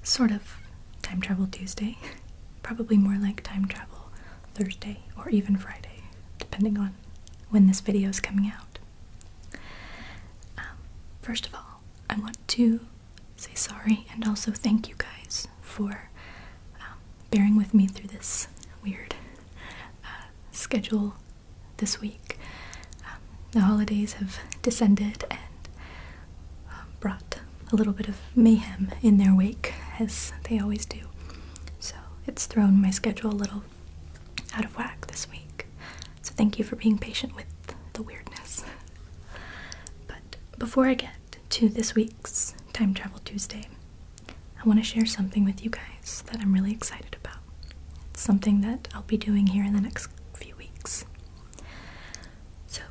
sort of Time Travel Tuesday. Probably more like Time Travel Thursday or even Friday, depending on when this video is coming out. First of all, I want to say sorry and also thank you guys for bearing with me through this weird schedule this week. The holidays have descended and brought a little bit of mayhem in their wake, as they always do. So it's thrown my schedule a little out of whack this week. So thank you for being patient with the weirdness. But before I get to this week's Time Travel Tuesday, I want to share something with you guys that I'm really excited about. It's something that I'll be doing here in the next few weeks. So,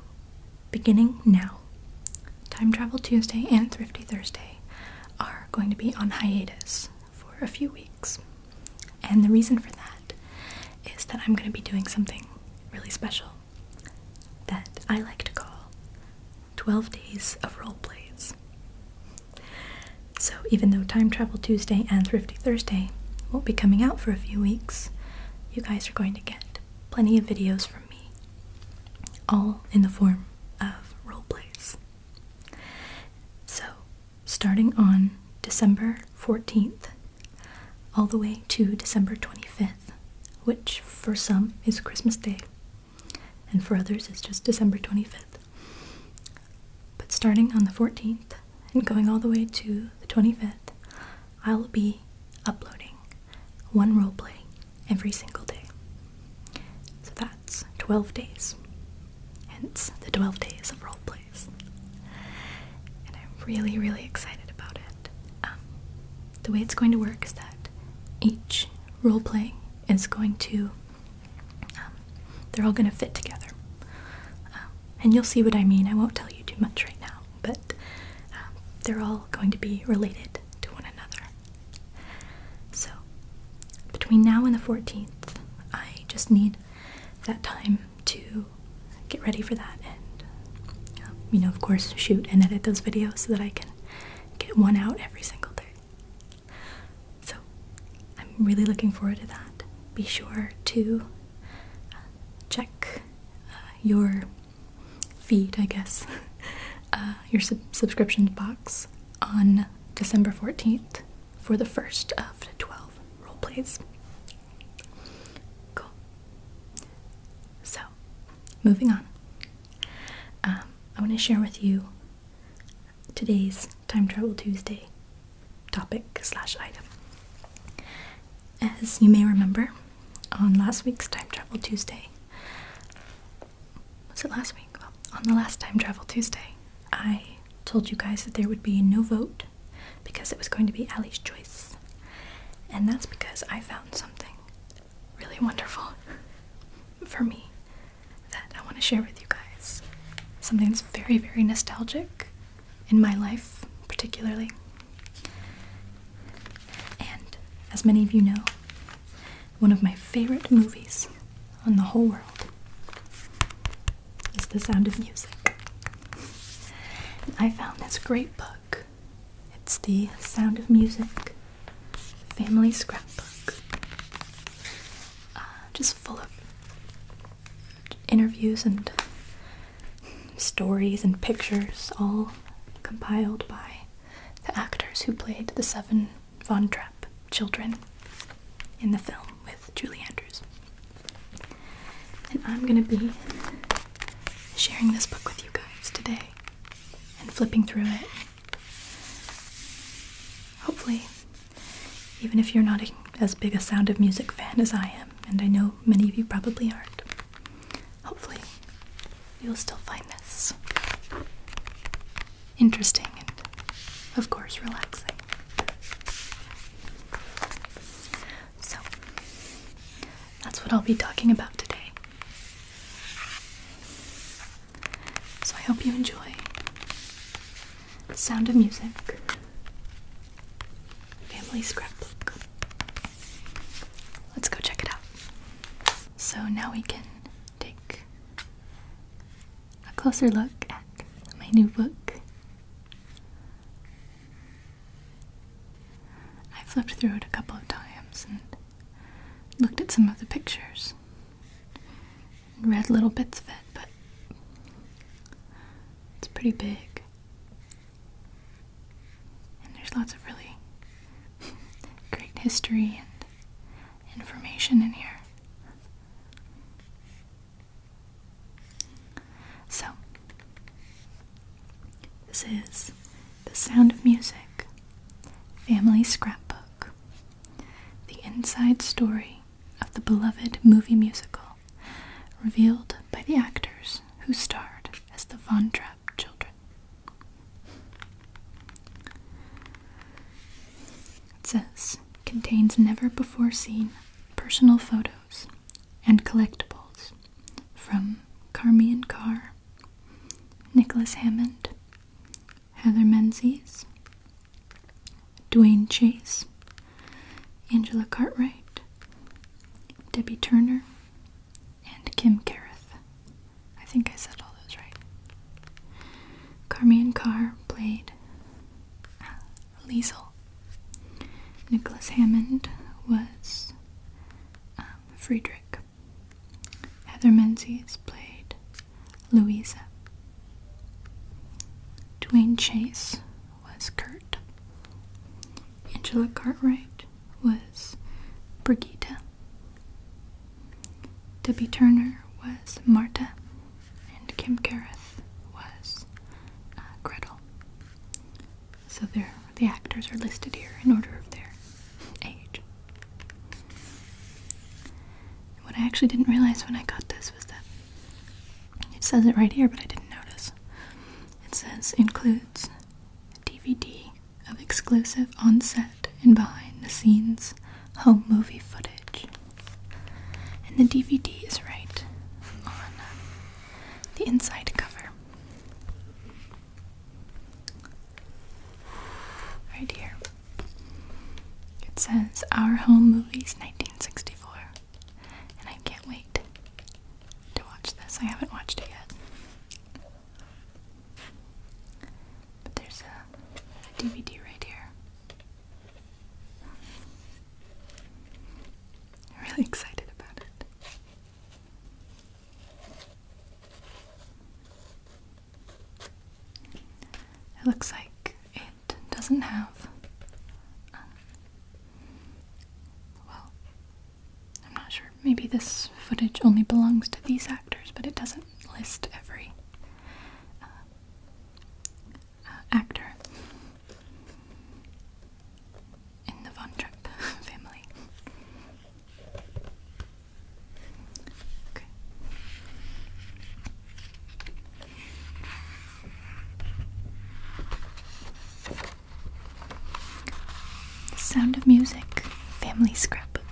beginning now, Time Travel Tuesday and Thrifty Thursday are going to be on hiatus for a few weeks. And the reason for that is that I'm going to be doing something really special that I like to call 12 Days of Role Plays. So even though Time Travel Tuesday and Thrifty Thursday won't be coming out for a few weeks, you guys are going to get plenty of videos from me, all in the form of role plays. So, starting on December 14th, all the way to December 25th, which for some is Christmas Day, and for others is just December 25th. But starting on the 14th, and going all the way to the 25th, I'll be uploading one roleplay every single day. So that's 12 days. Hence the 12 days of roleplays. And I'm really, really excited about it. The way it's going to work is that each roleplay is going to, they're all going to fit together. And you'll see what I mean. I won't tell you too much right now, but they're all going to be related to one another. So, between now and the 14th, I just need that time to get ready for that and, of course, shoot and edit those videos so that I can get one out every single day. So, I'm really looking forward to that. Be sure to check your feed, I guess. Your subscriptions box on December 14th for the first of the 12 roleplays. Cool. So, moving on. I want to share with you today's Time Travel Tuesday topic/item. As you may remember, on last week's Time Travel Tuesday, was it last week? Well, on the last Time Travel Tuesday, I told you guys that there would be no vote because it was going to be Allie's choice. And that's because I found something really wonderful for me that I want to share with you guys. Something that's very, very nostalgic in my life, particularly. And as many of you know, one of my favorite movies on the whole world is The Sound of Music. I found this great book. It's the Sound of Music Family Scrapbook. Just full of interviews and stories and pictures, all compiled by the actors who played the 7 Von Trapp children in the film with Julie Andrews. And I'm going to be sharing this book with you guys today. And flipping through it. Hopefully, even if you're not as big a Sound of Music fan as I am, and I know many of you probably aren't, hopefully you'll still find this interesting and, of course, relaxing. So, that's what I'll be talking about today. So I hope you enjoy Sound of Music Family Scrapbook. Let's go check it out. So now we can take a closer look at my new book. I've flipped through it a couple of times and looked at some of the pictures and read little bits of it, but it's pretty big. And there's lots of really great history and information in here. So, this is The Sound of Music, Family Scrapbook, the inside story of the beloved movie musical, revealed by the actors who starred as the Von Trapp children. It says, contains never-before-seen personal photos and collectibles from Carmi and Carr, Nicholas Hammond, Heather Menzies, Dwayne Chase, Angela Cartwright, Debbie Turner, and Kim Carruth. I think I said all those right. Carmi and Carr played Liesel. Nicholas Hammond was Friedrich. Heather Menzies played Louisa. Dwayne Chase was Kurt. Angela Cartwright was Brigitte. Debbie Turner was Marta, and Kim Carruth was Gretel. So the actors are listed here in order of their age. What I actually didn't realize when I got this was that it says it right here, but I didn't notice. It says includes a DVD of exclusive on-set and behind-the-scenes home movie footage. And the DVD is right on the inside cover. Right here. It says Our Home Movies 1964. And I can't wait to watch this. I haven't watched it yet. But there's a DVD right here. I'm really excited about it. It looks like it doesn't have, well, I'm not sure, maybe this footage only belongs to these actors, but it doesn't list every actor in the Von Trapp family. Okay. The Sound of Music, Family Scrapbook.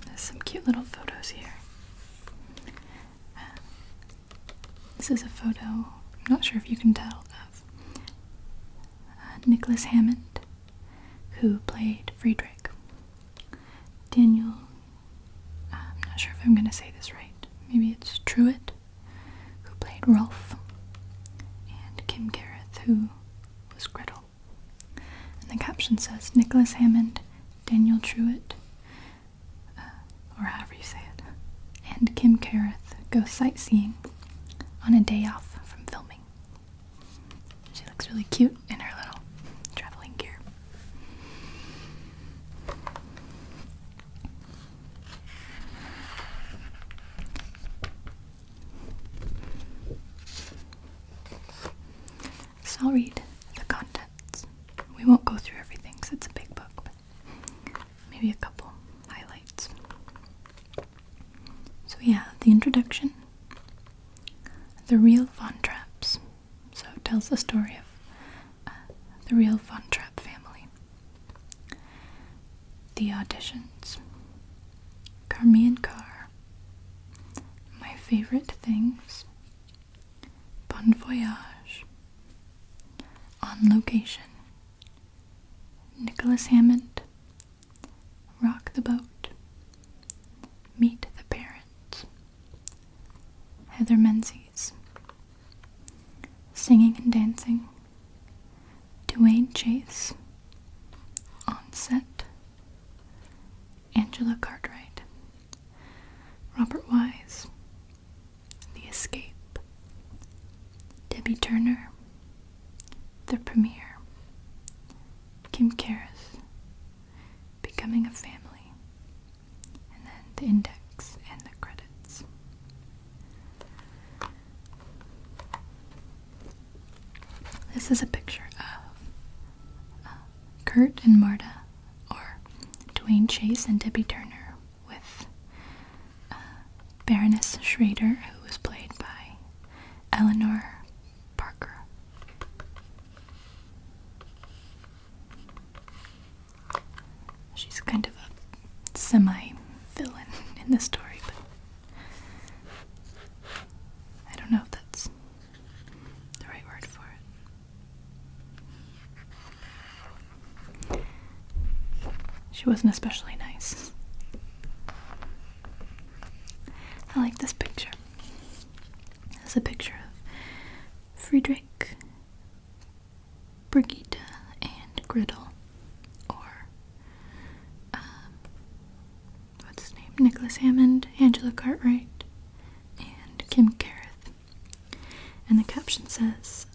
There's some cute little photos here. This is a photo, I'm not sure if you can tell, of Nicholas Hammond, who played Friedrich. Daniel, I'm not sure if I'm going to say this right, maybe it's Truitt, who played Rolf, and Kim Carruth, who was Gretel. And the caption says, Nicholas Hammond, Daniel Truitt, or however you say it, and Kim Carruth go sightseeing on a day off from filming. She looks really cute in her little traveling gear. So I'll read the contents. We won't go through everything because it's a big book, but maybe a couple highlights. So yeah, the introduction, the real Von Trapps. So it tells the story of the real Von Trapp family. The auditions, Carmi and Carr, My Favorite Things, Bon Voyage, On Location, Nicholas Hammond, Rock the Boat, Meet the Parents, Heather Menzies. Singing and dancing, Dwayne Chase. On set, Angela Cartwright. Robert Wise. The Escape. Debbie Turner. The Premiere. Kim Karras. Becoming a Family. And then the index and the credits. This is a picture of Kurt and Marta, or Dwayne Chase and Debbie Turner, with Baroness Schrader, who was played by Eleanor Parker. She's kind of a semi-villain in the story, but I don't know if that's the right word for it. She wasn't especially nice. I like this picture. It's a picture of Friedrich, Brigitte, and Griddle, or what's his name? Nicholas Hammond, Angela Cartwright, and Kim Karras. And the caption says,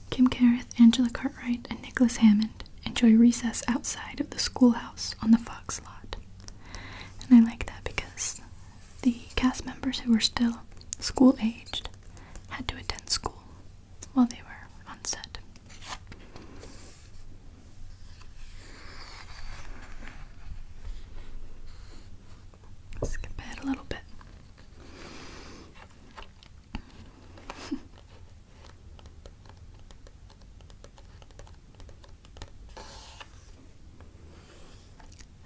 Kim Karras, Angela Cartwright, and Nicholas Hammond enjoy recess outside of the schoolhouse on the Fox lot. And I like that because the cast members who were still school-aged had to attend school while they were on set. Skip ahead a little bit.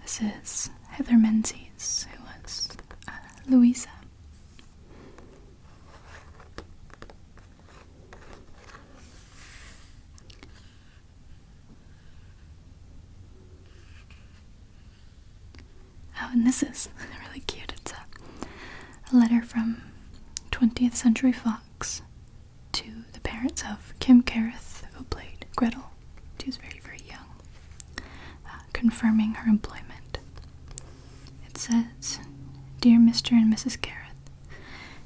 This is Heather Menzies, who was Louisa. Oh, and this is really cute. It's a letter from 20th Century Fox to the parents of Kim Karras, who played Gretel. She was very, very young, confirming her employment. It says, Dear Mr. and Mrs. Karras,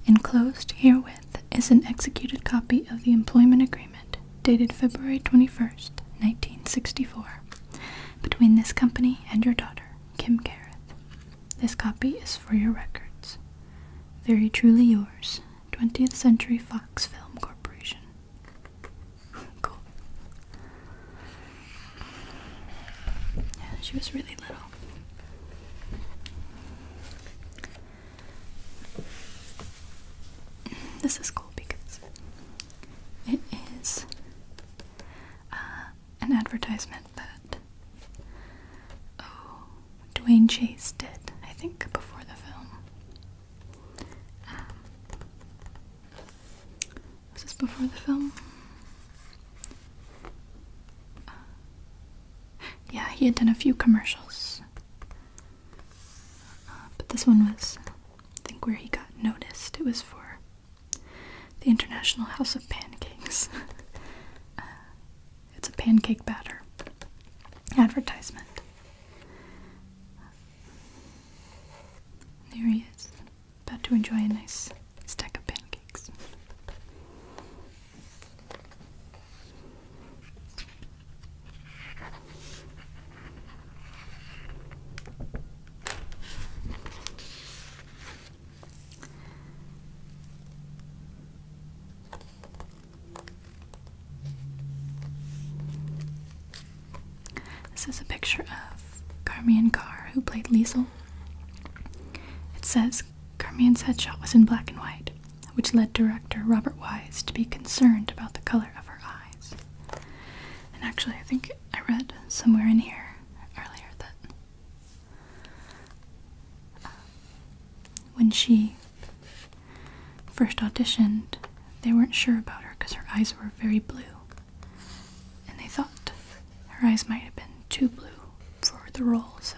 enclosed herewith is an executed copy of the employment agreement dated February 21st, 1964, between this company and your daughter, Kim Karras. This copy is for your records. Very truly yours, 20th Century Fox Film Corporation. Cool. Yeah, she was really little. This is cool because it is an advertisement that Dwayne Chase did, I think, before the film. Was this before the film? Yeah, he had done a few commercials. But this one was, I think, where he got noticed. It was for the International House of Pancakes. It's a pancake batter advertisement. There he is, about to enjoy a nice stack of pancakes. This is a picture of Carmian Carr, who played Liesel. It says Carmian's headshot was in black and white, which led director Robert Wise to be concerned about the color of her eyes. And actually, I think I read somewhere in here earlier that when she first auditioned, they weren't sure about her because her eyes were very blue. And they thought her eyes might have been too blue for the role, so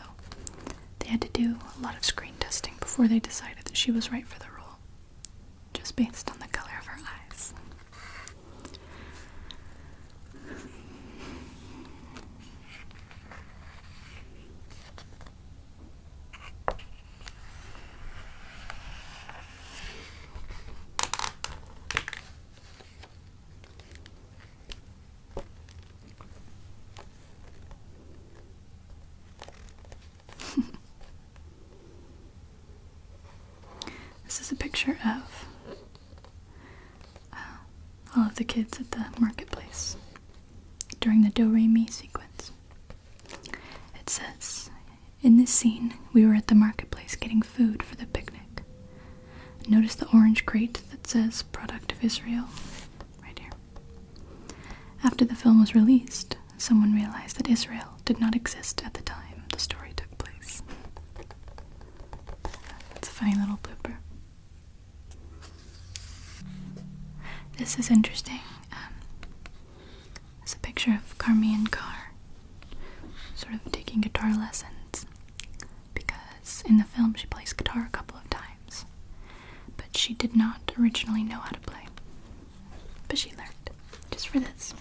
they had to do a lot of screen testing before they decided that she was right for the role. just based on the color of her eyes. This is a picture of all of the kids at the marketplace during the Do-Re-Mi sequence. It says, "In this scene, we were at the marketplace getting food for the picnic. Notice the orange crate that says Product of Israel right here. After the film was released, someone realized that Israel did not exist at the time the story took place." That's a funny little blooper. This is interesting. It's a picture of Carmine Carr sort of taking guitar lessons, because in the film she plays guitar a couple of times, but she did not originally know how to play. But she learned, just for this.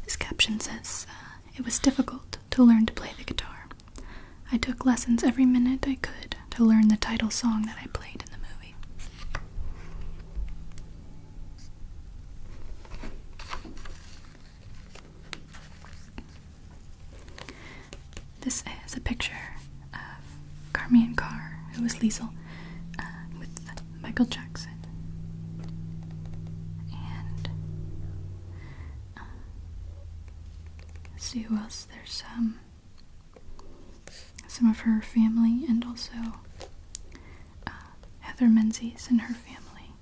This caption says, "It was difficult to learn to play the guitar. I took lessons every minute I could to learn the title song that I played in the movie." This is a picture of Carmine Carr, who was Liesel, with Michael Jackson. And let's see who else. There's some of her family, and also Heather Menzies and her family.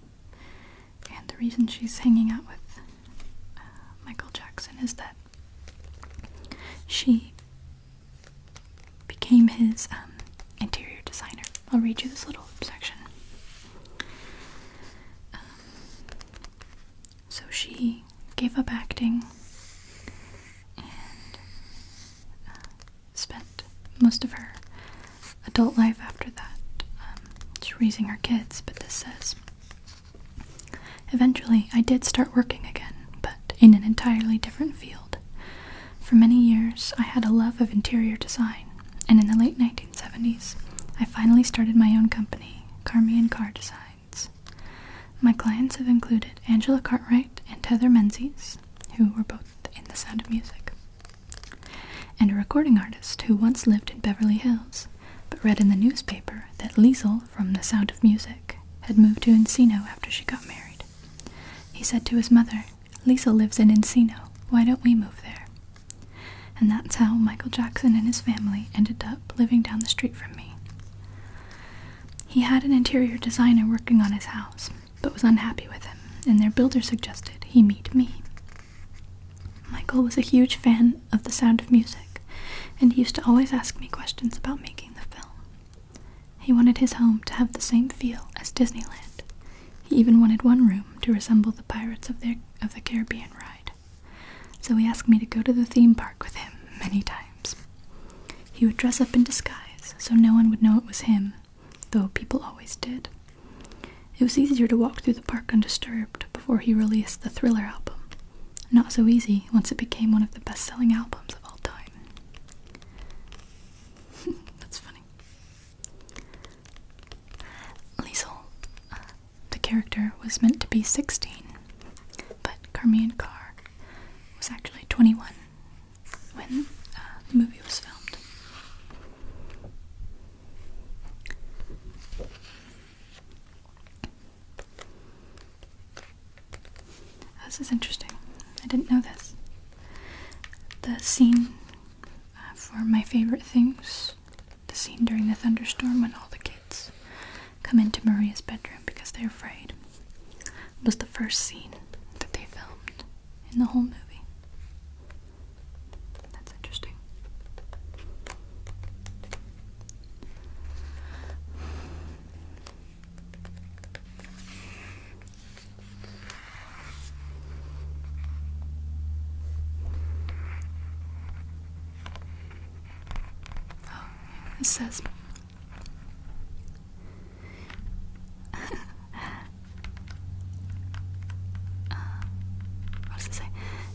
And the reason she's hanging out with Michael Jackson is that she became his interior designer. I'll read you this little section. So she gave up acting and spent most of her adult life after that just raising her kids. But this says, "Eventually I did start working again, but in an entirely different field. For many years I had a love of interior design, and in the late 1970s, I finally started my own company, Carmine Carr Designs. My clients have included Angela Cartwright and Heather Menzies, who were both in The Sound of Music, and a recording artist who once lived in Beverly Hills, but read in the newspaper that Liesel from The Sound of Music had moved to Encino after she got married. He said to his mother, 'Liesel lives in Encino, why don't we move there?' And that's how Michael Jackson and his family ended up living down the street from me. He had an interior designer working on his house, but was unhappy with him, and their builder suggested he meet me. Michael was a huge fan of The Sound of Music, and he used to always ask me questions about making the film. He wanted his home to have the same feel as Disneyland. He even wanted one room to resemble the Pirates of the Caribbean ride. So he asked me to go to the theme park with him many times. He would dress up in disguise so no one would know it was him, though people always did. It was easier to walk through the park undisturbed before he released the Thriller album. Not so easy once it became one of the best-selling albums of all time." That's funny. Liesel, the character, was meant to be 16, but Carmine Carr was actually 21 when the movie was filmed. This is interesting. I didn't know this. The scene for My Favorite Things, the scene during the thunderstorm when all the kids come into Maria's bedroom because they're afraid, was the first scene that they filmed in the whole movie. That's interesting. It says,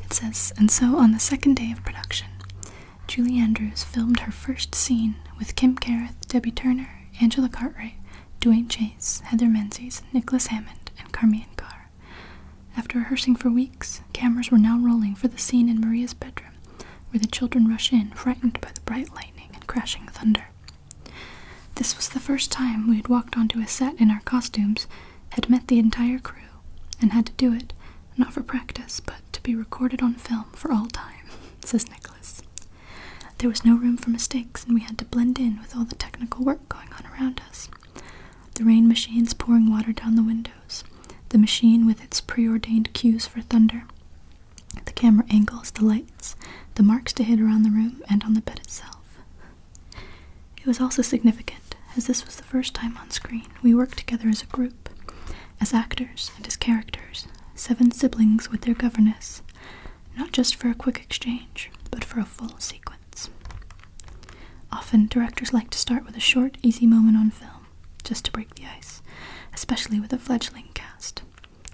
It says, and so on the second day of production, Julie Andrews filmed her first scene with Kim Carruth, Debbie Turner, Angela Cartwright, Dwayne Chase, Heather Menzies, Nicholas Hammond, and Carmian Carr. After rehearsing for weeks, cameras were now rolling for the scene in Maria's bedroom, where the children rush in, frightened by the bright lightning and crashing thunder. This was the first time we had walked onto a set in our costumes, had met the entire crew, and had to do it, not for practice, but to be recorded on film for all time, says Nicholas. There was no room for mistakes, and we had to blend in with all the technical work going on around us. The rain machines pouring water down the windows, the machine with its preordained cues for thunder, the camera angles, the lights, the marks to hit around the room and on the bed itself. It was also significant, as this was the first time on screen we worked together as a group, as actors and as characters, 7 siblings with their governess, not just for a quick exchange, but for a full sequence. Often, directors like to start with a short, easy moment on film, just to break the ice, especially with a fledgling cast.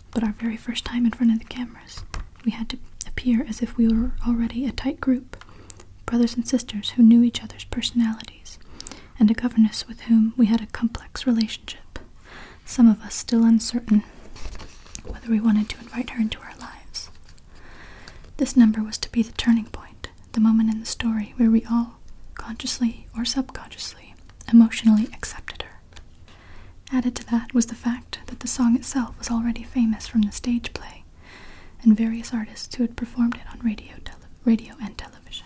But our very first time in front of the cameras, we had to appear as if we were already a tight group, brothers and sisters who knew each other's personalities, and a governess with whom we had a complex relationship, some of us still uncertain whether we wanted to invite her into our lives. This number was to be the turning point, the moment in the story where we all, consciously or subconsciously, emotionally accepted her. Added to that was the fact that the song itself was already famous from the stage play, and various artists who had performed it on radio and television.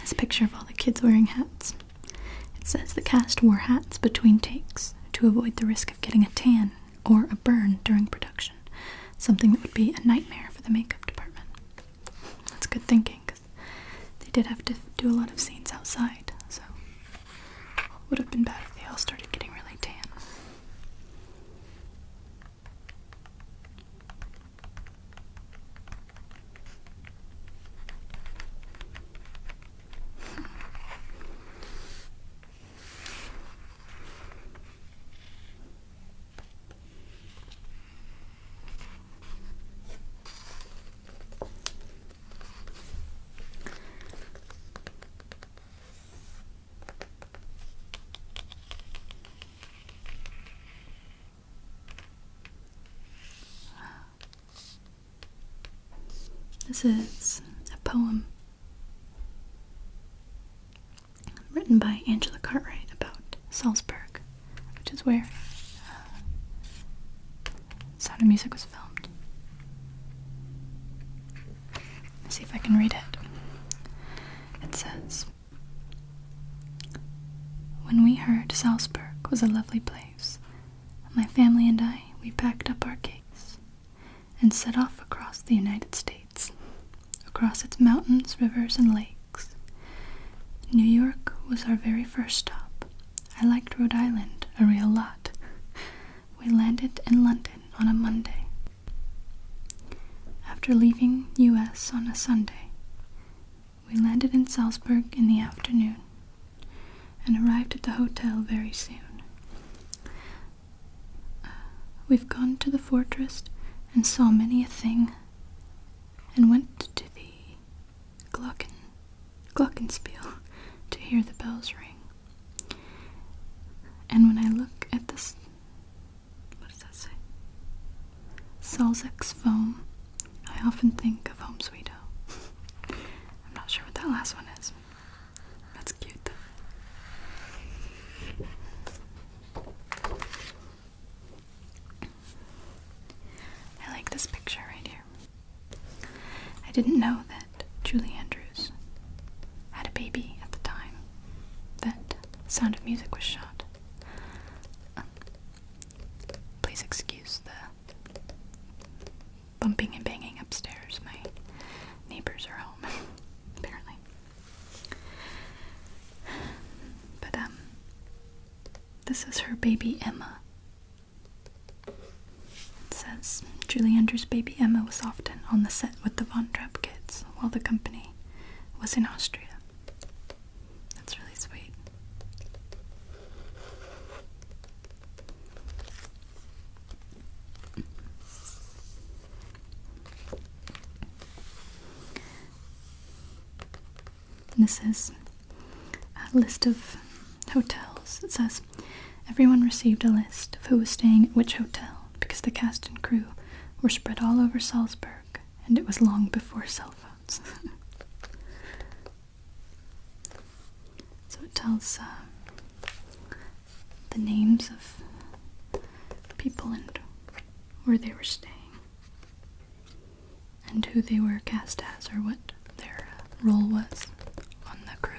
This picture of all the kids wearing hats. It says the cast wore hats between takes to avoid the risk of getting a tan or a burn during production, something that would be a nightmare for the makeup department. That's good thinking, because they did have to do a lot of scenes outside, so it would have been bad if they all started getting really tan. This is a poem written by Angela Cartwright about Salzburg, which is where Sound of Music was filmed. Let's see if I can read it. It says, "When we heard Salzburg was a lovely place, my family and I, we packed up our case and set off across the United States, across its mountains, rivers, and lakes. New York was our very first stop. I liked Rhode Island a real lot. We landed in London on a Monday. After leaving U.S. on a Sunday, we landed in Salzburg in the afternoon and arrived at the hotel very soon. We've gone to the fortress and saw many a thing, and went to the Glockenspiel to hear the bells ring. And when I look at this, what does that say? Salzach's foam, I often think of Home Sweet Home." I'm not sure what that last one is. That's cute though. I like this picture right here. I didn't know that Julie Andrews had a baby at the time that Sound of Music was shot. Please excuse the bumping and banging upstairs. My neighbors are home, apparently. But, this is her baby Emma. Julie Andrews' baby Emma was often on the set with the Von Trapp kids while the company was in Austria. That's really sweet. This is a list of hotels. It says, everyone received a list of who was staying at which hotel because the cast and crew were spread all over Salzburg, and it was long before cell phones. So it tells the names of people and where they were staying, and who they were cast as, or what their role was on the crew.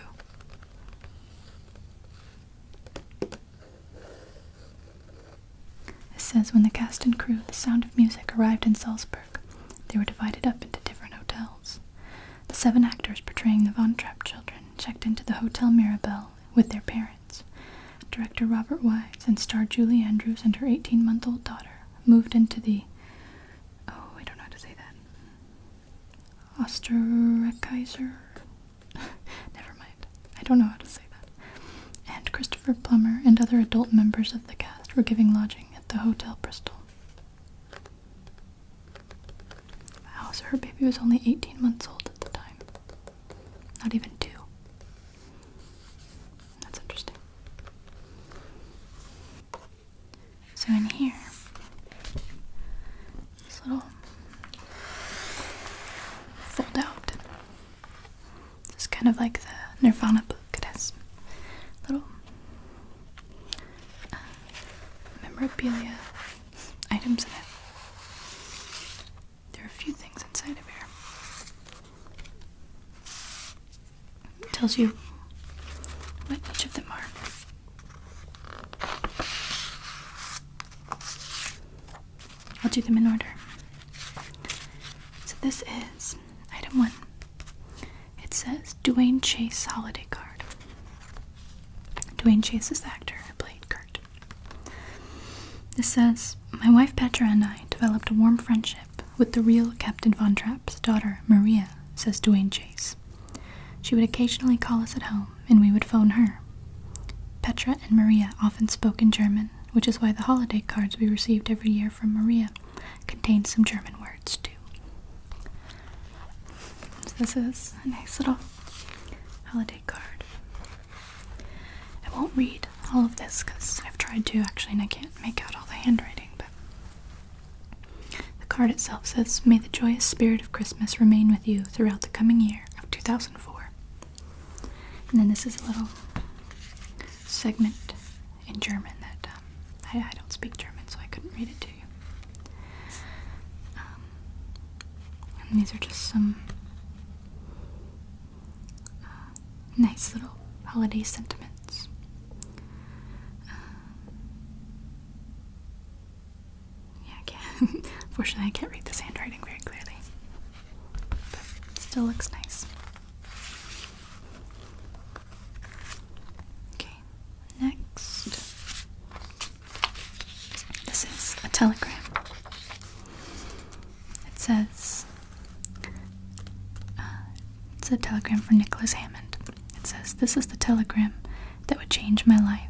It says, when the cast and crew of The Sound of Music arrived in Salzburg, they were divided up into different hotels. The 7 actors portraying the Von Trapp children checked into the Hotel Mirabelle with their parents. Director Robert Wise and star Julie Andrews and her 18-month-old daughter moved into the, oh, I don't know how to say that, Osterreicher? Never mind, I don't know how to say that. And Christopher Plummer and other adult members of the cast were giving lodging at the Hotel Bristol. Wow, so her baby was only 18 months old at the time. Not even 2. That's interesting. So in here, this little fold out. This is kind of like the Nirvana book. It has little memorabilia items in it. There are a few things inside of here. It tells you what each of them are. I'll do them in order. So this is item 1. It says Dwayne Chase holiday card. Dwayne Chase is the actor who played Kurt. This says, my wife Petra and I developed a warm friendship with the real Captain Von Trapp's daughter Maria, says Dwayne Chase. She would occasionally call us at home, and we would phone her. Petra and Maria often spoke in German, which is why the holiday cards we received every year from Maria contained some German words, too. So this is a nice little holiday card. I won't read all of this because I've tried to actually, and I can't make out all the handwriting, but the card itself says, may the joyous spirit of Christmas remain with you throughout the coming year of 2004. And then this is a little segment in German that I don't speak German, so I couldn't read it to you. And these are just some nice little holiday sentiments. Yeah, I can't. Unfortunately, I can't read this handwriting very clearly, but it still looks nice. Next, this is a telegram. It says, it's a telegram for Nicholas Hammond. It says, this is the telegram that would change my life.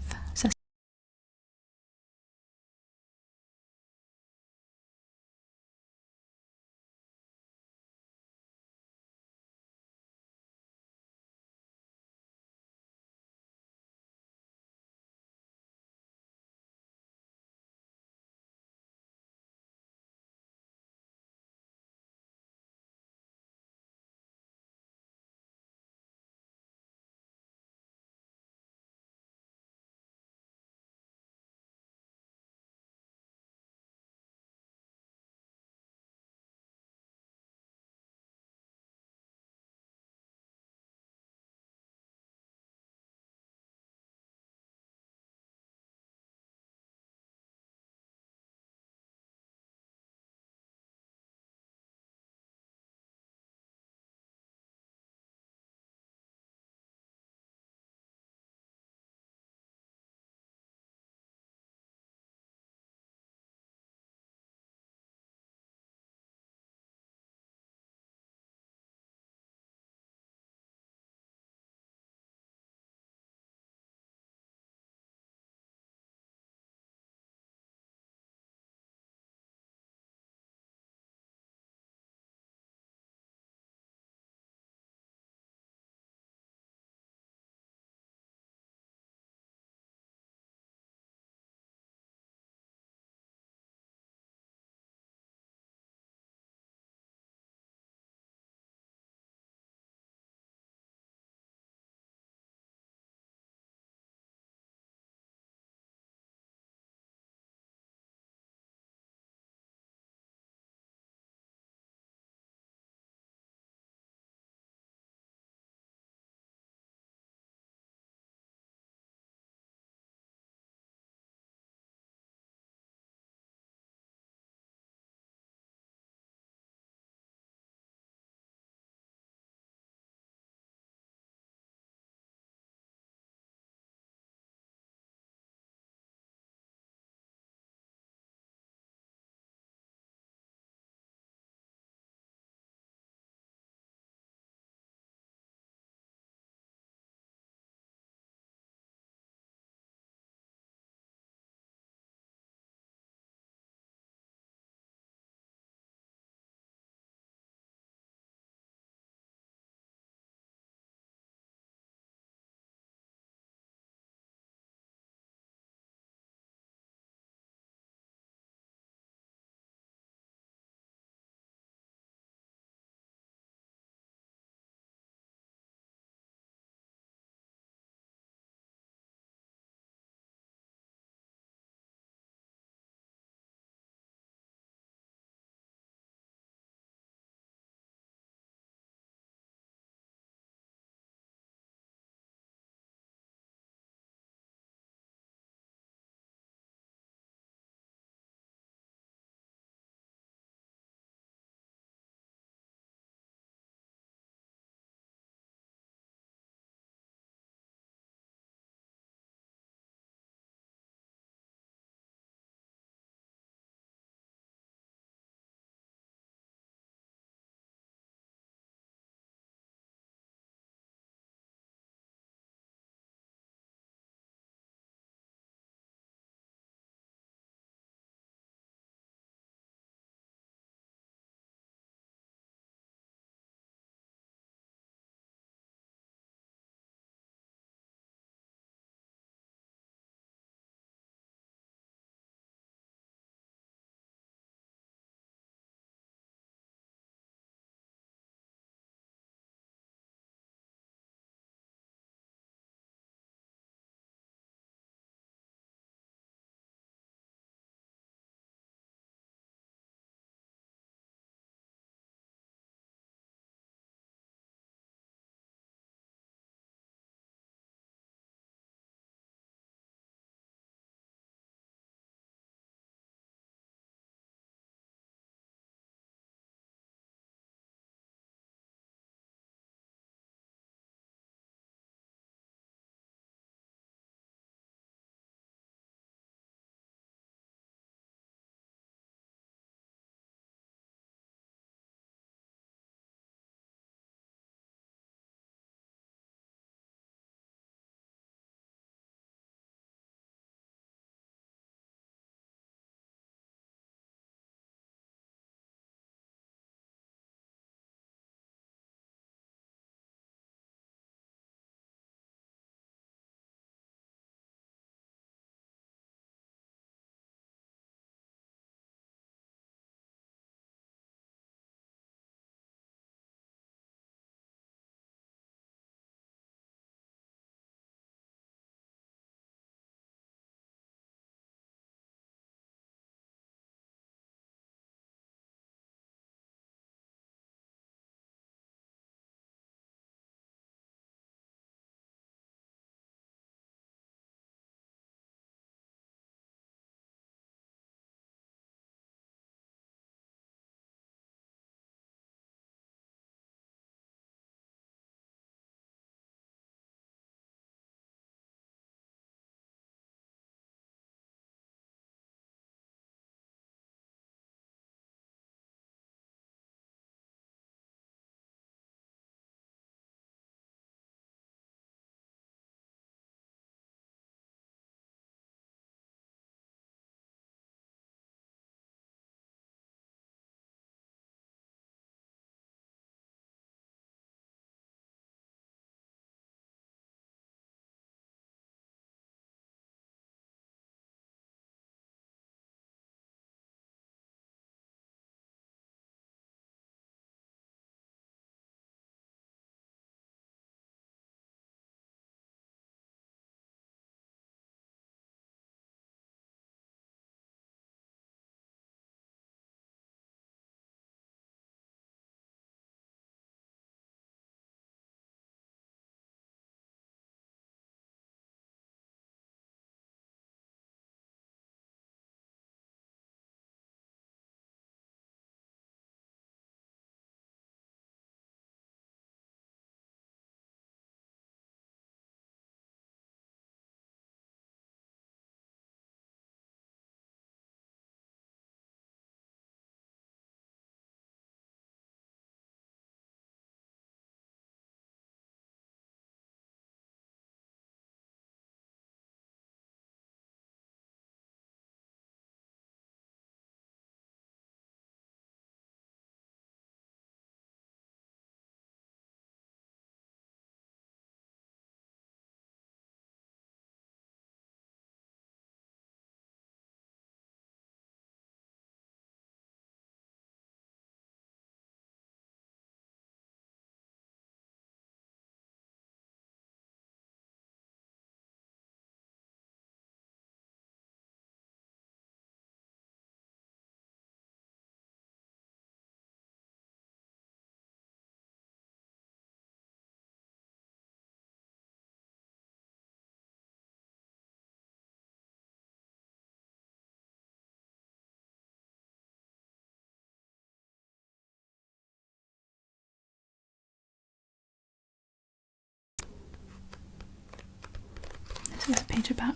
There's a page about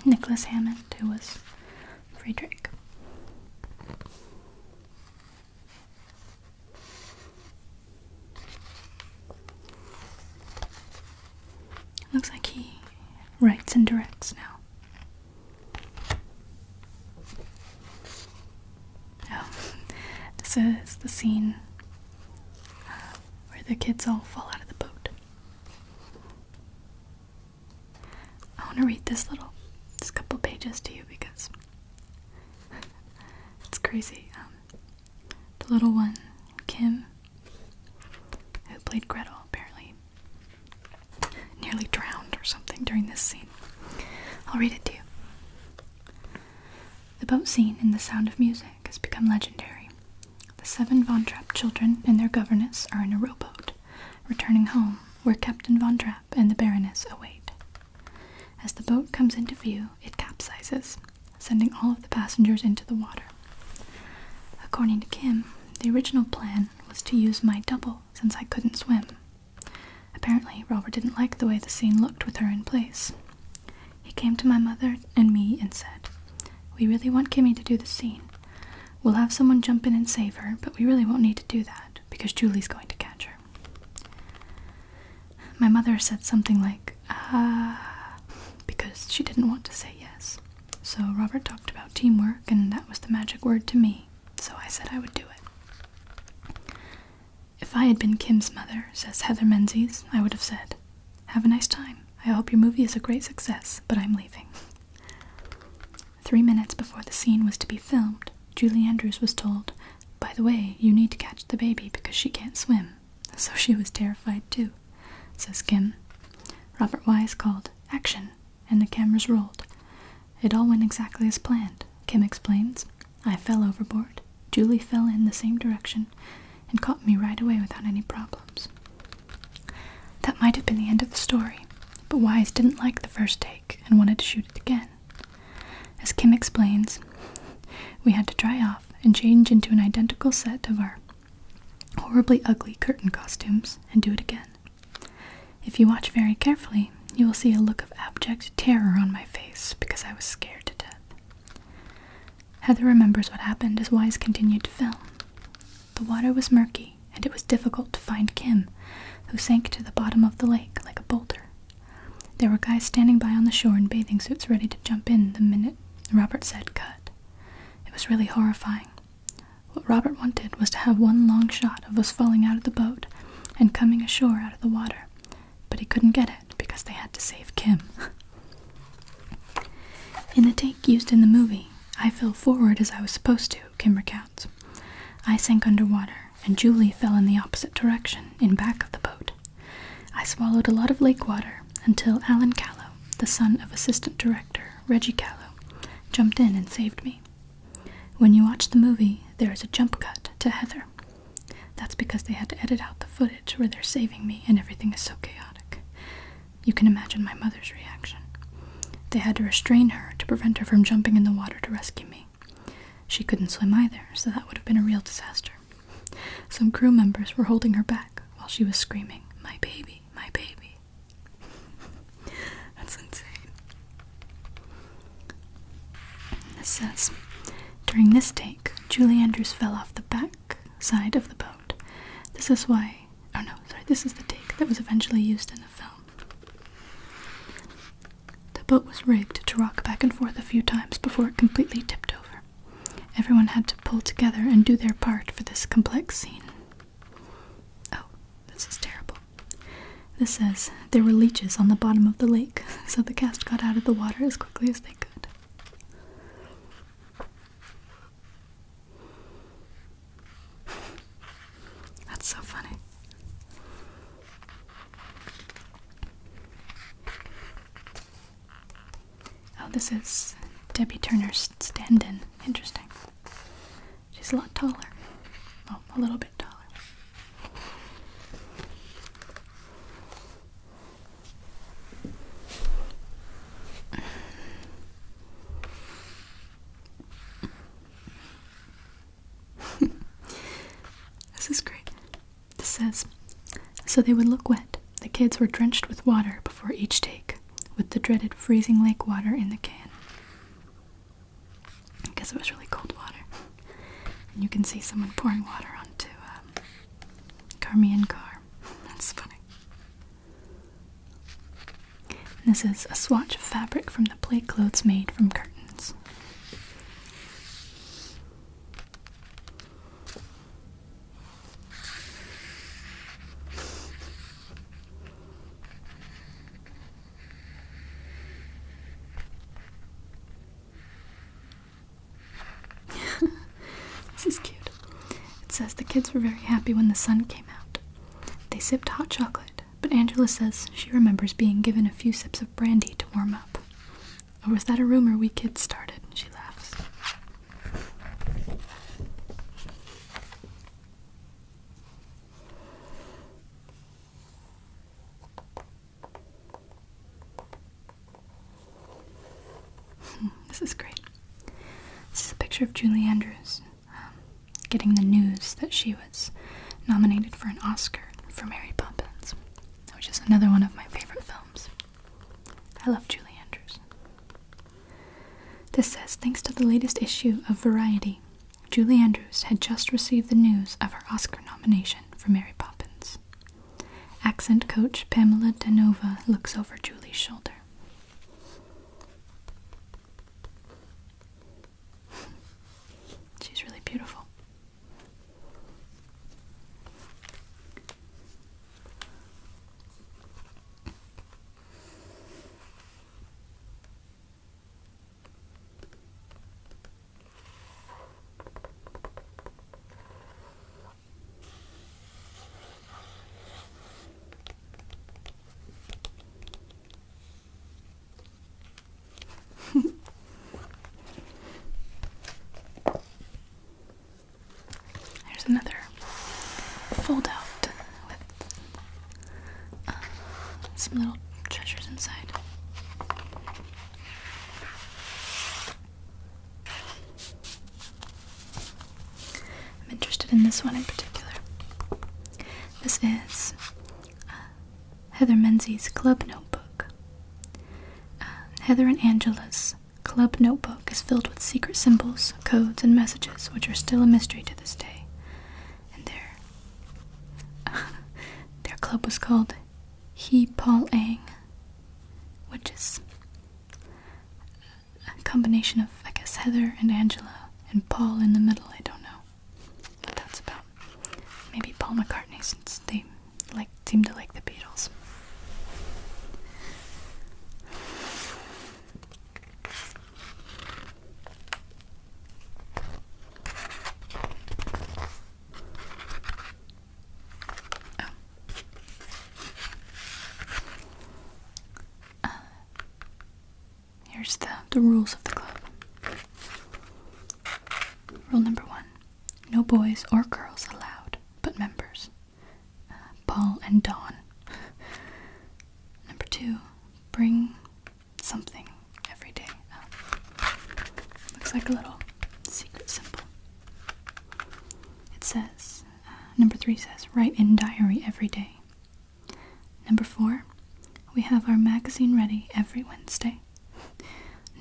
Nicholas Hammond, who was Friedrich. Looks like he writes and directs now. Oh, this is the scene where the kids all fall out of the boat. I want to read this couple pages to you because it's crazy. The little one, Kim, who played Gretel, apparently nearly drowned or something during this scene. I'll read it to you. The boat scene in The Sound of Music has become legendary. The 7 Von Trapp children and their governess are in a rowboat, returning home, where Captain Von Trapp and the Baroness await. As the boat comes into view, it capsizes, sending all of the passengers into the water. According to Kim, the original plan was to use my double since I couldn't swim. Apparently, Robert didn't like the way the scene looked with her in place. He came to my mother and me and said, "We really want Kimmy to do the scene. We'll have someone jump in and save her, but we really won't need to do that, because Julie's going to catch her." My mother said something like, because she didn't want to say yes. So Robert talked about teamwork, and that was the magic word to me, so I said I would do it. If I had been Kim's mother, says Heather Menzies, I would have said, "Have a nice time. I hope your movie is a great success, but I'm leaving." 3 minutes before the scene was to be filmed, Julie Andrews was told, "By the way, you need to catch the baby because she can't swim." So she was terrified too, says Kim. Robert Wise called, "Action," and the cameras rolled. It all went exactly as planned, Kim explains. I fell overboard. Julie fell in the same direction and caught me right away without any problems. That might have been the end of the story, but Wise didn't like the first take and wanted to shoot it again. As Kim explains, we had to dry off and change into an identical set of our horribly ugly curtain costumes and do it again. If you watch very carefully, you will see a look of abject terror on my face because I was scared to death. Heather remembers what happened as Wise continued to film. The water was murky, and it was difficult to find Kim, who sank to the bottom of the lake like a boulder. There were guys standing by on the shore in bathing suits ready to jump in the minute Robert said cut. It was really horrifying. What Robert wanted was to have one long shot of us falling out of the boat and coming ashore out of the water, but he couldn't get it because they had to save Kim. In the take used in the movie, I fell forward as I was supposed to, Kim recounts. I sank underwater, and Julie fell in the opposite direction, in back of the boat. I swallowed a lot of lake water until Alan Callow, the son of assistant director Reggie Callow, jumped in and saved me. When you watch the movie, there is a jump cut to Heather. That's because they had to edit out the footage where they're saving me and everything is so chaotic. You can imagine my mother's reaction. They had to restrain her to prevent her from jumping in the water to rescue me. She couldn't swim either, so that would have been a real disaster. Some crew members were holding her back while she was screaming, "My baby, my baby." That's insane. This says, during this take, Julie Andrews fell off the back side of the boat. This is the take that was eventually used in the film. The boat was rigged to rock back and forth a few times before it completely tipped over. Everyone had to pull together and do their part for this complex scene. Oh, this is terrible. This says, there were leeches on the bottom of the lake, so the cast got out of the water as quickly as they could. That's so funny. Oh, this is Debbie Turner's stand-in. Interesting. She's a lot taller. Oh, a little bit taller. This is great. This says, so they would look wet. The kids were drenched with water before each take. with the dreaded freezing lake water in the can. I guess it was really cold water. And you can see someone pouring water onto Carmian car. That's funny. And this is a swatch of fabric from the play clothes made from curtains. This is cute. It says the kids were very happy when the sun came out. They sipped hot chocolate, but Angela says she remembers being given a few sips of brandy to warm up. Or was that a rumor we kids started? She laughs. This is great. This is a picture of Julie Andrews getting the news that she was nominated for an Oscar for Mary Poppins, which is another one of my favorite films. I love Julie Andrews. This says, thanks to the latest issue of Variety, Julie Andrews had just received the news of her Oscar nomination for Mary Poppins. Accent coach Pamela Danova looks over Julie's shoulder. She's really beautiful. There's another fold out with some little treasures inside. I'm interested in this one in particular. This is Heather Menzies' club notebook. Heather and Angela's club notebook is filled with secret symbols, codes, and messages which are still a mystery to this day. And their club was called He Paul Ang, which is a combination of, I guess, Heather and Angela and Paul in the middle. I don't know what that's about. Maybe Paul McCartney, since they seem to like the Beatles. Here's the rules of the club. Rule number 1. No boys or girls allowed, but members. Paul and Dawn. Number 2. Bring something every day. Looks like a little secret symbol. It says, number 3 says, write in diary every day. Number 4, we have our magazine ready every Wednesday.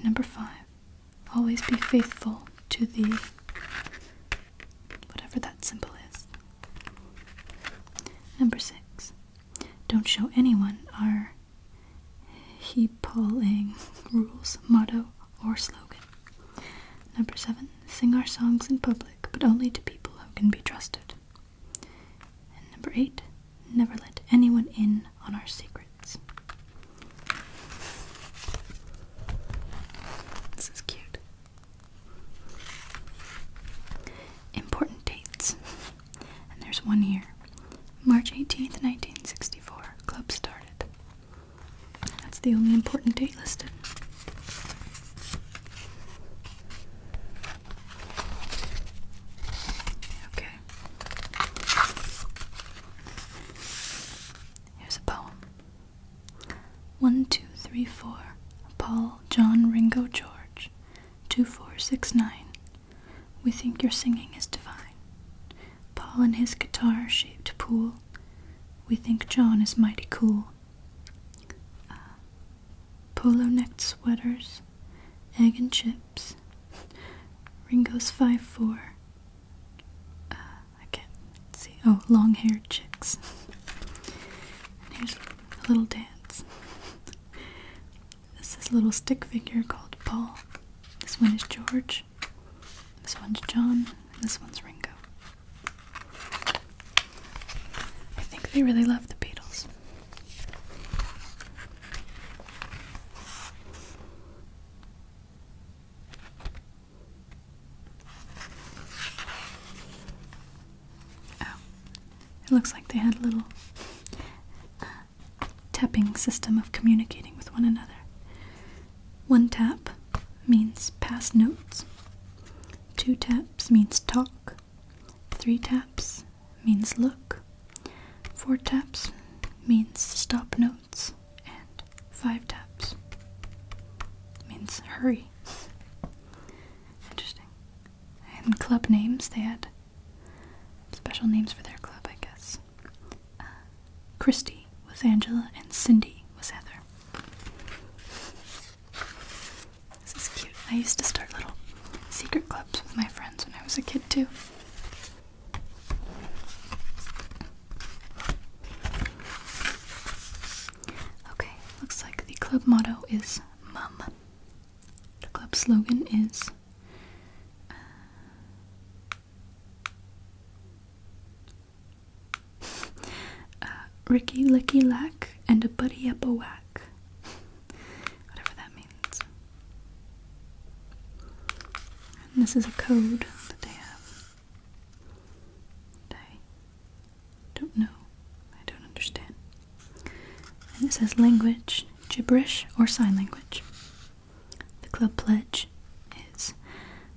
Number 5, always be faithful to the whatever that symbol is. Number 6, don't show anyone our Hippolyte rules, motto, or slogan. Number 7, sing our songs in public, but only to people who can be trusted. And number 8, never let anyone in on our secrets. This is cute. Important dates. And there's one here. March 18th, 1964. Club started. That's the only important date listed. Okay. Here's a poem. 1, 2, 3, 4. Paul, John, Ringo, George. 2, 4, 6, 9. We think your singing is divine. Paul and his guitar-shaped pool. We think John is mighty cool. polo-necked sweaters, egg and chips, Ringo's 5'4", I can't see, oh, long-haired chicks, and here's a little dance. This is a little stick figure called Paul. This one is George, this one's John, and this one's Ringo. I think they really love the Beatles. Oh, it looks like they had a little tapping system of communicating with one another. One tap means pass notes. 2 taps means talk. 3 taps means look. 4 taps means stop notes. And 5 taps means hurry. Interesting. And club names, they had special names for their club, I guess. Christy was Angela and Cindy was Heather. This is cute. I used to start little secret clubs with my friends when I was a kid too. Okay, looks like the club motto is Mum. The club slogan is Ricky Licky Lack and a Buddy Up a Whack. Whatever that means. And this is a code that they have. I don't know. I don't understand. And it says language, gibberish, or sign language. The club pledge is,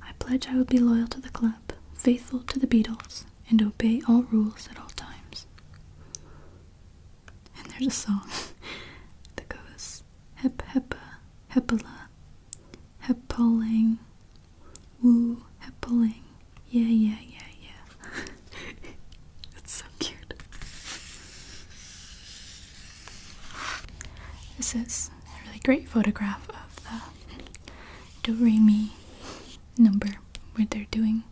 I pledge I will be loyal to the club, faithful to the Beatles, and obey all rules at all times. And there's a song that goes, Hep Heppa, Hepala, Heppaling, Woo, Heppaling, yeah, yeah, yeah, yeah. It's so cute. This is a really great photograph of the Do-Re-Mi number where they're doing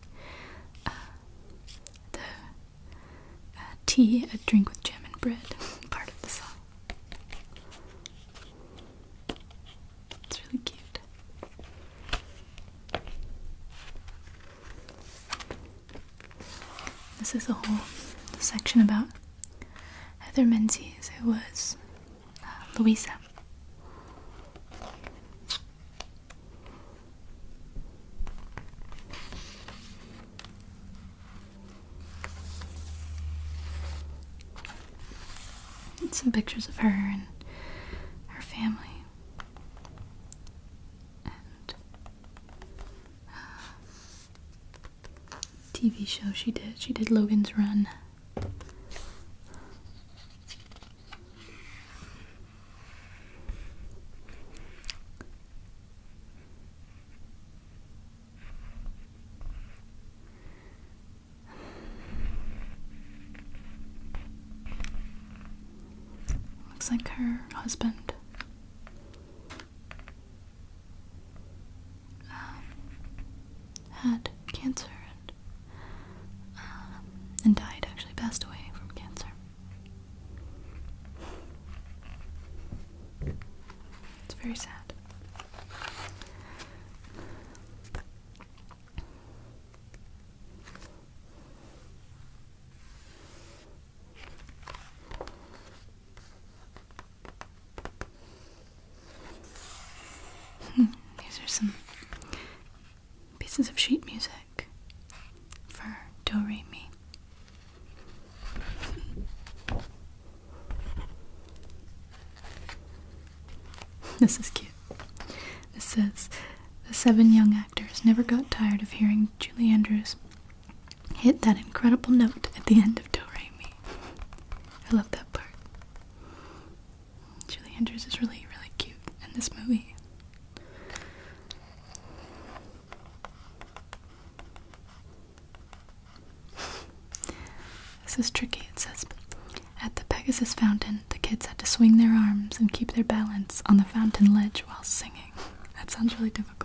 the tea, a drink with jam and bread part of the song. It's really cute. This is a whole section about Heather Menzies, who was Louisa. And some pictures of her and her family. And TV show she did. She did Logan's Run. Looks like her husband had cancer and died, actually passed away from cancer. It's very sad. These are some pieces of sheet music for Do-Re-Mi. This is cute. This says, the 7 young actors never got tired of hearing Julie Andrews hit that incredible note at the end of Do-Re-Mi. I love that part. Julie Andrews is really, really cute in this movie. This is tricky. It says, at the Pegasus Fountain, the kids had to swing their arms and keep their balance on the fountain ledge while singing. That sounds really difficult.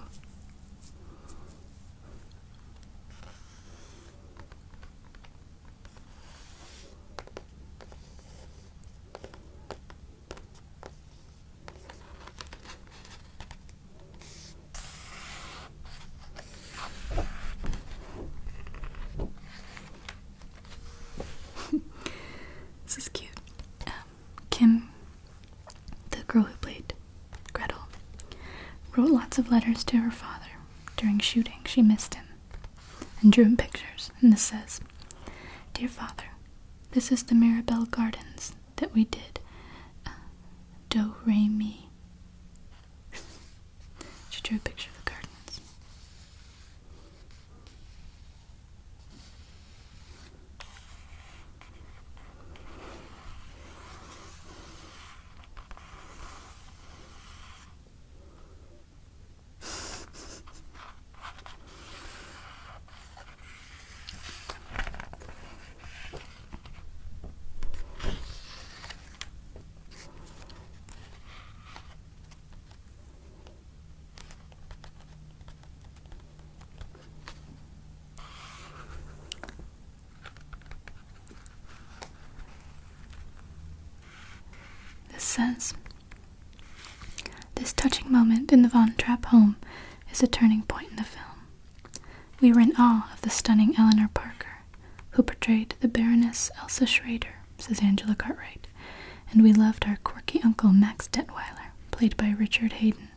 This is cute. Kim, the girl who played Gretel, wrote lots of letters to her father. During shooting, she missed him and drew him pictures. And this says, "Dear Father, this is the Mirabelle Gardens that we did. Do, re, mi." She drew a picture of the gardens. This says, "This touching moment in the Von Trapp home is a turning point in the film. We were in awe of the stunning Eleanor Parker, who portrayed the Baroness Elsa Schrader," says Angela Cartwright, "and we loved our quirky uncle Max Detweiler, played by Richard Hayden.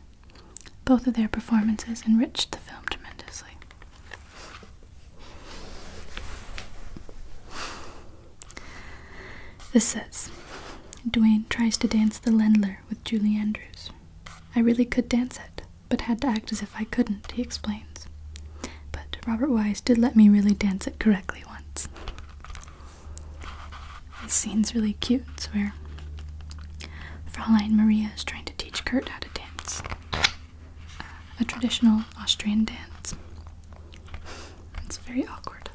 Both of their performances enriched the film tremendously." This says, "Dwayne tries to dance the Lendler with Julie Andrews. I really could dance it, but had to act as if I couldn't," he explains. "But Robert Wise did let me really dance it correctly once." This scene's really cute. It's where Fraulein Maria is trying to teach Kurt how to dance a traditional Austrian dance. It's very awkward.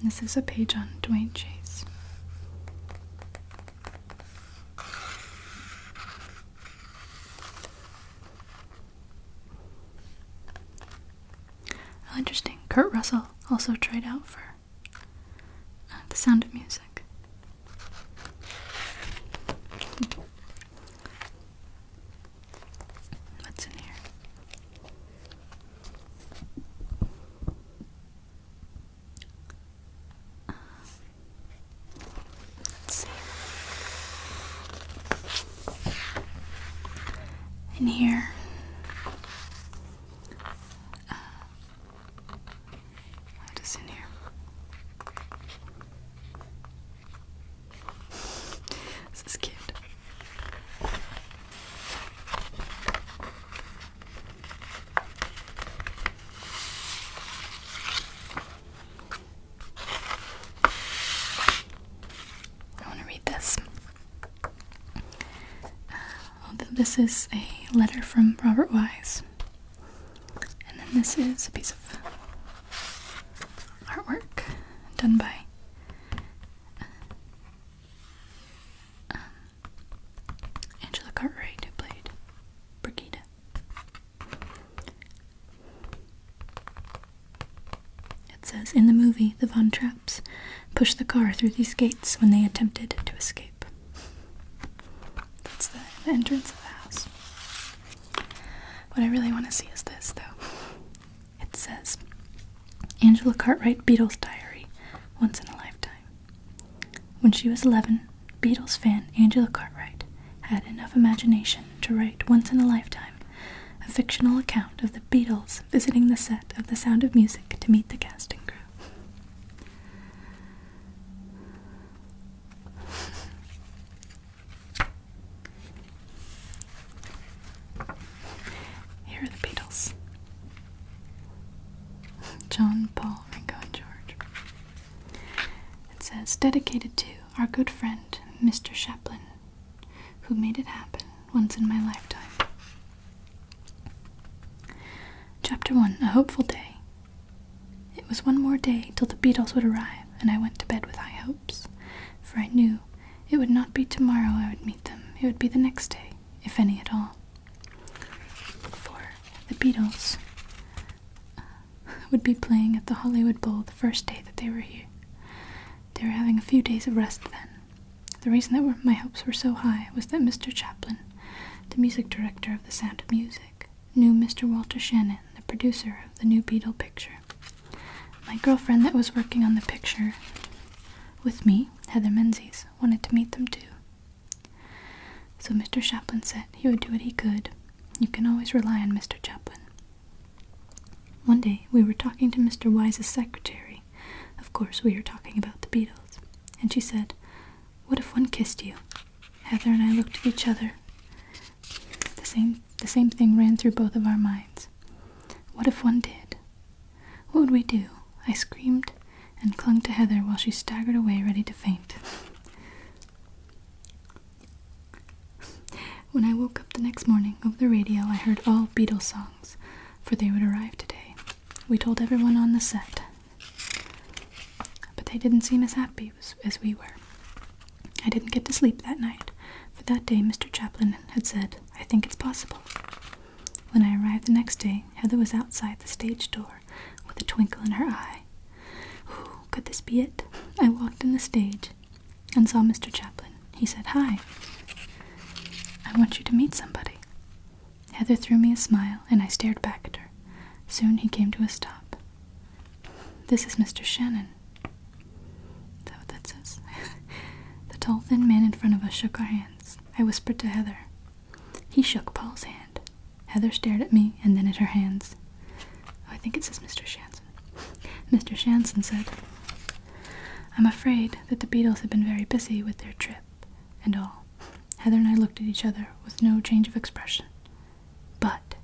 This is a page on Dwayne Chase. Oh, interesting. Kurt Russell also tried out for The Sound of Music. What's in here? In here, what is in here? This is cute. I want to read this. This is a letter from Robert Wise, and then this is a piece of artwork done by Angela Cartwright, who played Brigida. It says, "In the movie, the Von Trapps pushed the car through these gates when they attempted to escape." That's the entrance of the house. What I really want to see is this, though. It says, "Angela Cartwright Beatles Diary, once in a lifetime. When she was 11, Beatles fan Angela Cartwright had enough imagination to write once in a lifetime, a fictional account of the Beatles visiting the set of The Sound of Music to meet the cast and crew." Here are the Beatles. John, Paul, Ringo, and George. It says, "Dedicated to our good friend, Mr. Chaplin, who made it happen once in my lifetime. Chapter 1, A Hopeful Day. It was one more day till the Beatles would arrive, and I went to bed with high hopes, for I knew it would not be tomorrow I would meet them, it would be the next day, if any at all. For the Beatles would be playing at the Hollywood Bowl the first day that they were here. They were having a few days of rest then. The reason that my hopes were so high was that Mr. Chaplin, the music director of The Sound of Music, knew Mr. Walter Shannon, the producer of the new Beatle picture. My girlfriend that was working on the picture with me, Heather Menzies, wanted to meet them too. So Mr. Chaplin said he would do what he could. You can always rely on Mr. Chaplin. One day we were talking to Mr. Wise's secretary. Of course we were talking about the Beatles. And she said, "What if one kissed you?" Heather and I looked at each other. The same thing ran through both of our minds. What if one did? What would we do? I screamed and clung to Heather while she staggered away ready to faint. When I woke up the next morning over the radio, I heard all Beatles songs, for they would arrive today. We told everyone on the set, but they didn't seem as happy as we were. I didn't get to sleep that night, for that day Mr. Chaplin had said, "I think it's possible." When I arrived the next day, Heather was outside the stage door with a twinkle in her eye. Ooh, could this be it? I walked in the stage and saw Mr. Chaplin. He said, "Hi. I want you to meet somebody." Heather threw me a smile, and I stared back at her. Soon he came to a stop. "This is Mr. Shannon." Is that what that says? The tall, thin man in front of us shook our hands. I whispered to Heather. He shook Paul's hand. Heather stared at me and then at her hands. Oh, I think it says Mr. Shanson. Mr. Shanson said, "I'm afraid that the Beatles have been very busy with their trip and all." Heather and I looked at each other with no change of expression. But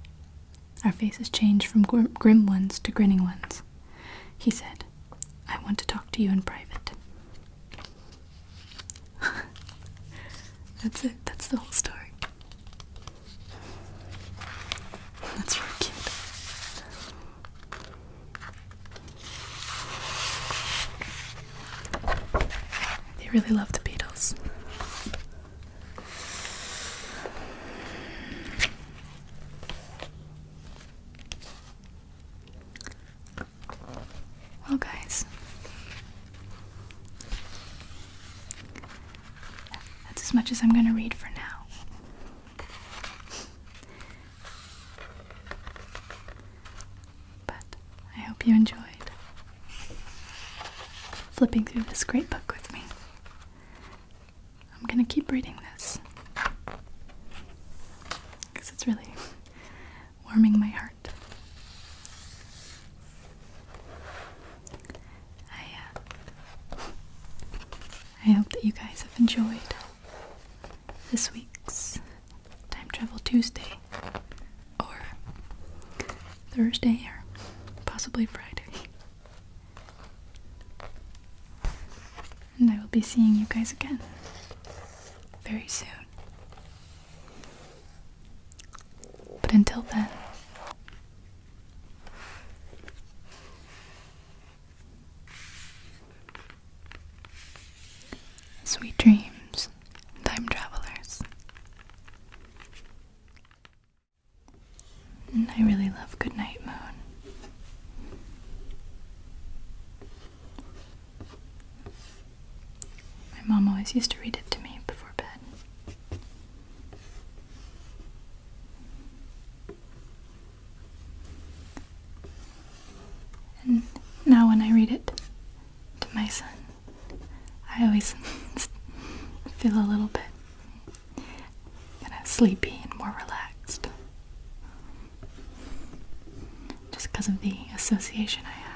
our faces changed from grim ones to grinning ones. He said, "I want to talk to you in private." That's it. That's the whole story. That's really cute. They really love the Beatles. Well, guys, that's as much as I'm going to read for now. But I hope you enjoyed flipping through this great book with me. I'm going to keep reading this because it's really warming my heart. I hope that you guys have enjoyed this week's Time Travel Tuesday, or Thursday, or possibly Friday. And I will be seeing you guys again very soon. But until then, sweet dreams, time travelers. And I really love Goodnight Moon. My mom always used to read it to me before bed. And now when I read it to my son, I always feel a little bit kind of sleepy and more relaxed, just because of the association I have.